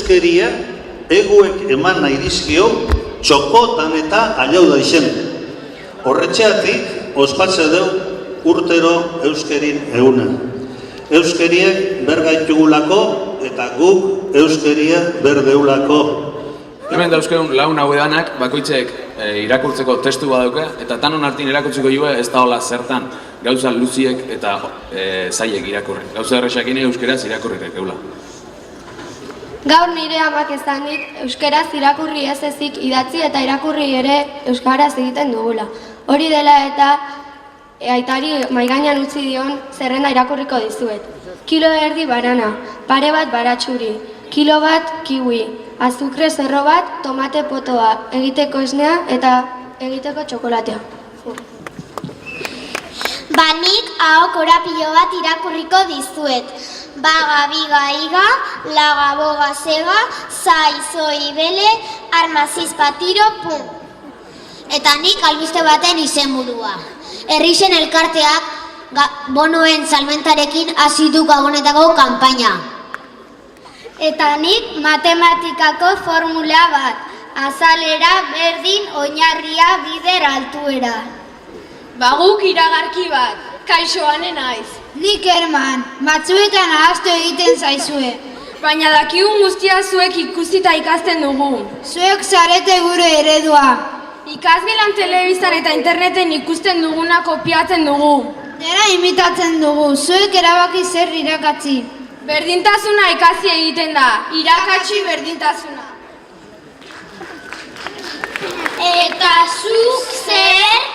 euskeria eguek eman nahi dizkio txokotan eta aiau da izen. Horretxeatik ospatze deu urtero euskerin eguna. Euskeriek bergaitugulako eta guk euskeria berdeulako. Hemen dauzkeun laun hauedanak bakoitzek irakurtzeko testu badauke eta tanon hartin irakurtzeko joa ez da hola zertan gauza luziek eta zaiek irakurri. Gauza errexakin euskeraz irakurrirek eula. Gaur nire amak esan dit, euskeraz irakurri ez ezik idatzi eta irakurri ere euskaraz egiten dugula. Hori dela eta aitari maigainan utzi dion zerrenda irakurriko dizuet. Kilo erdi banana, pare bat baratxuri, kilo bat kiwi, azukre zerro bat, tomate potoa, egiteko esnea eta egiteko txokolatea. Banik hau korapilo bat irakurriko dizuet. Baga, biga, iga, laga, boga, sega, zai, zoi, bele, armaziz, patiro, pum. Eta nik albiste baten izenburua. Herrixen elkarteak bonoen salmentarekin hasi du gabonetako kanpaina. Eta nik matematikako formula bat. Azalera, berdin, oinarria, bider, altuera. Baguk iragarki bat, kaixo ane naiz. Nik Herman, batzuetan ahaztu egiten zaizue. Baina dakigun guztia zuek ikusita ikasten dugu. Zuek zarete gure eredua. Ikasgelan telebistan eta interneten ikusten duguna kopiatzen dugu. Dena imitatzen dugu, zuek erabaki zer irakatsi. Berdintasuna ikasi egiten da, irakatsi berdintasuna. Eta zuk zer?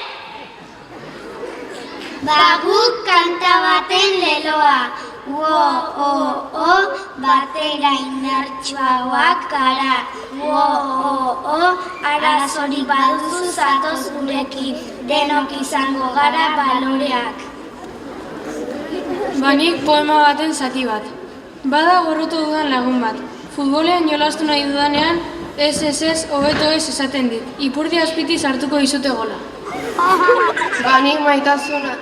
Baguk kanta baten leloa. Wo-o-o, batera inertsuagoak gara. Wo-o-o, arazori baduzu zatoz gurekin. Denok izango gara baloreak. Banik poema baten zati bat. Bada gorrotu dudan lagun bat. Futbolean jolastu nahi dudanean, ez, hobeto ez esaten dit. Ipurdi azpiti sartuko dizute gola. Banik maitasuna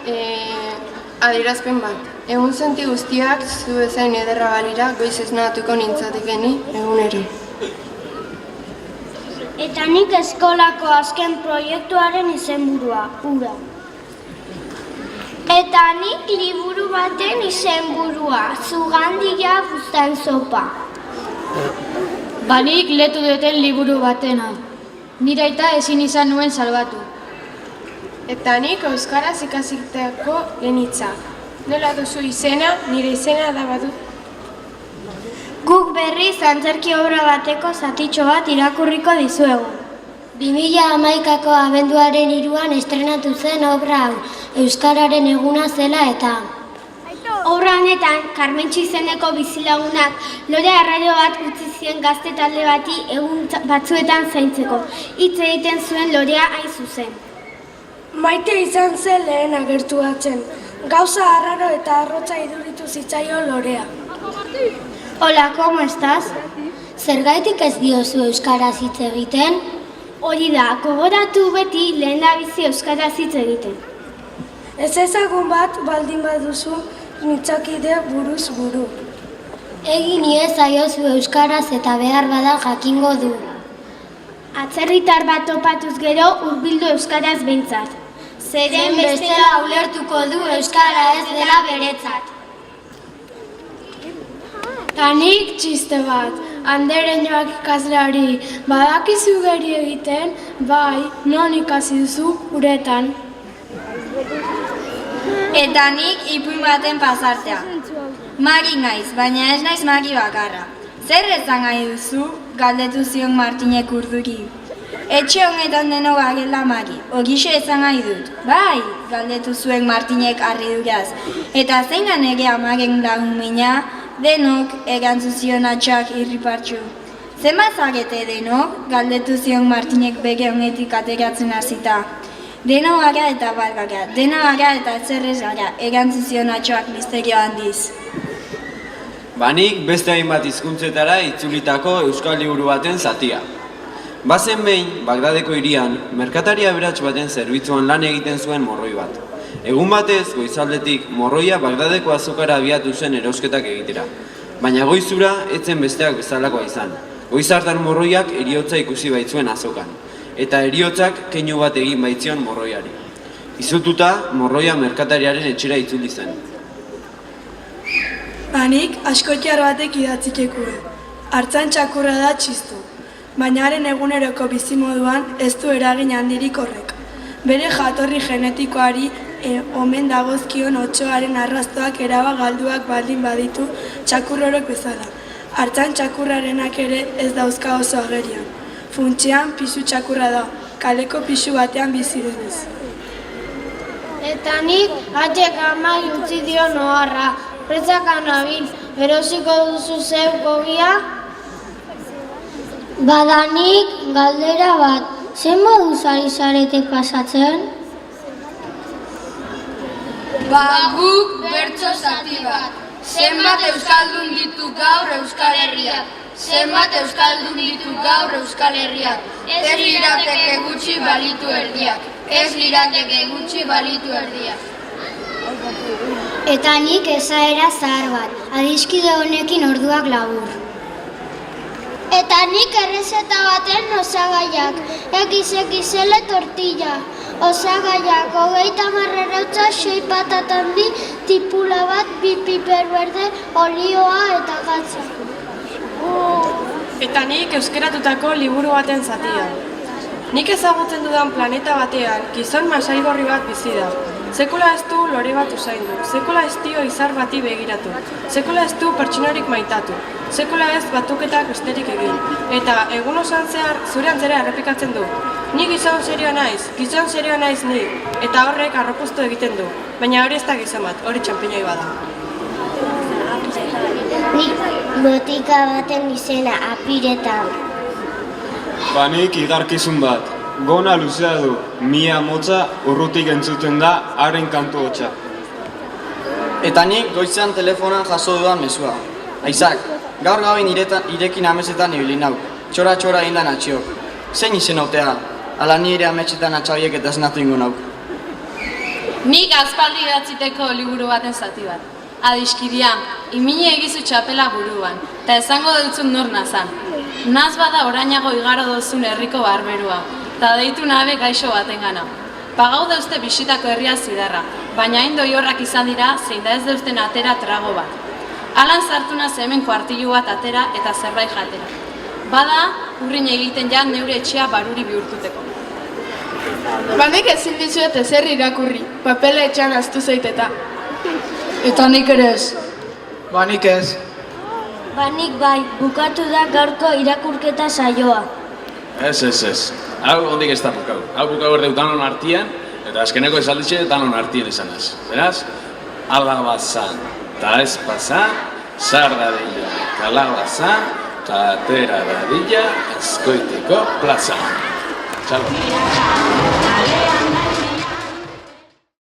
adierazpen bat. Egun senti guztiak zu bezain ederra balira goiz esnatuko nintzatekeni eguneri. Eta nik eskolako azken proiektuaren izenburua, ura. Eta nik liburu baten izenburua, zugandia buztan zopa. Banik letu duten liburu batena. Nire aita ezin izan nuen salbatu. Eta nik euskaraz ikasiteko genitzak. Nola duzu izena, nire izena da badu. Guk berriz antzerki obra bateko zatitxo bat irakurriko dizuegu. 2011ko abenduaren 3an estrenatu zen obra hau, Euskararen eguna zela eta. Obra honetan, Karmentxo izeneko bizilagunak lore arraio bat utzi zien gazte talde bati egun batzuetan zaintzeko. Hitz egiten zuen lorea hain zuzen. Maite izan zen lehen agertu batzen. Gauza arraro eta arrotza iduritu zitzaio lorea. Hola, ¿cómo estás? Zergaitik ez diozu euskaraz hitz egiten? Hori da, gogoratu beti lehendabizi euskaraz hitz egiten. Ez ezagun bat baldin baduzu nitzakide buruz buru. Egin iezaiozu euskaraz eta behar bada jakingo du. Atzerritar bat topatuz gero hurbildu euskaraz behintzat. Zeren bestela ulertuko du euskara ez dela beretzat. Tanik txiste bat, Anderen joak ikasleari, badakizu geri egiten, bai, non ikasi duzu uretan. Eta nik ipuin baten pasartea. Mari naiz, baina ez naiz mari bakarra. Zer ezan gai duzu, galdetu zion Martinek urduri. Etxe honetan deno garela mari, horixe ezan gai dut. Bai, galdetu zuen Martinek harriduraz. Eta zein da nire amaren lagun mina, denok erantzu zion atxak irripartxu. Zenbat zarete denok, galdetu zion Martinek bere honetik ateratzen hasita. Deno gara eta bat gara, dena gara eta etzerrez gara, erantzu zion atxak misterio handiz. Banik beste hainbat hizkuntzetara itzulitako euskal liburu baten zatia. Bazen behin, Bagdadeko hirian, merkataria aberats baten zerbitzuan lan egiten zuen morroi bat. Egun batez, goizaldetik, morroia Bagdadeko azokara abiatu zen erosketak egitera. Baina goizura etzen besteak bezalakoa izan. Goiz hartan morroiak heriotza ikusi baitzuen azokan, eta heriotzak keinu bat egin baitzion morroiari. Izututa, morroia merkatariaren etxera itzuli zen. Hanik askotiar batek idatzikekue. Artzan txakurra da txistu. Baina haren eguneroko bizimoduan ez du eragin handirik horrek. Bere jatorri genetikoari omen dagozkion otsoaren arrastoak eraba galduak baldin baditu txakurrorok bezala. Artzan txakurrarenak ere ez dauzka oso agerian. Funtsean pisu txakurra da, kaleko pisu batean bizirenez. Eta nik atek ama utzi dio noharra. Pretzaka nabil, erosiko duzu zeuk ogia? Badanik galdera bat, zen moduz ari zarete pasatzen? Guk bertso zati bat. Zenbat euskaldun ditu gaur Euskal Herriak. Zenbat euskaldun ditu gaur Euskal Herriak. Ez lirateke gutxi balitu erdiak. Ez lirateke gutxi balitu erdiak. Eta nik esaera zahar bat, adiskide honekin orduak labur. Eta nik errezeta baten osagaiak, egizele tortilla. Osagaiak, 30 errautza, 6 patatandi, tipula bat, 2 piper berde, olioa eta gatza. Eta nik euskeratutako liburu baten zatia. Nik ezagutzen dudan planeta batean, gizon masaigorri bat bizi da. Sekula ez du lore bat usaindu, sekula ez dio izar bati begiratu, sekula ez du pertsonarik maitatu, sekula ez batuketak besterik egin. Eta egun osoan zehar zure antzera errepikatzen du. Ni gizon serioa naiz ni, eta horrek harropuztu egiten du. Baina hori ez da gizon bat, hori txampiñoi bada. Nik botika baten izena apiretan. Nik igarkizun bat. Gona luzea du, mia motza urrutik entzuten da haren kantu hotsa. Eta nik goizean telefonan jaso dudan mezua. Aizak, gaur gabin irekin amesetan ibili nau, txora indan atxiok. Zein izen autea, ala nire ametsetan atxabiek eta esnatu ingo nauk. Nik aspaldi idatziteko liburu baten zati bat. Adiskiria, imini egizu txapela buruan, eta esango dutzun nor nazan. Naz bada orainago igaro dozun herriko barberua, eta deitu nabe gaixo baten gana. Pagau dauzte bisitako herria zidarra, baina hain doiorrak izan dira zein da ez dauzten atera trago bat. Alan sartu naz hemen kuartilu bat atera eta zerbait jatera. Bada, urrin egiten ja neure etxea baruri bihurtuteko. Banek ezin dizuet ezer irakurri, papela etxean aztu zeiteta. Eta nik ere ez. Nik ez. Banik bai, bukatu da gaurko irakurketa saioa. Ez. Hau ondik ez da bukau. Hau bukau erdeu danon artian, eta azkeneko esalditxe danon artien esanaz. Beraz, alabazan, eta ez pasa, zar dadila, kalabazan, eta atera dadila, azkoiteko plaza. Txalo.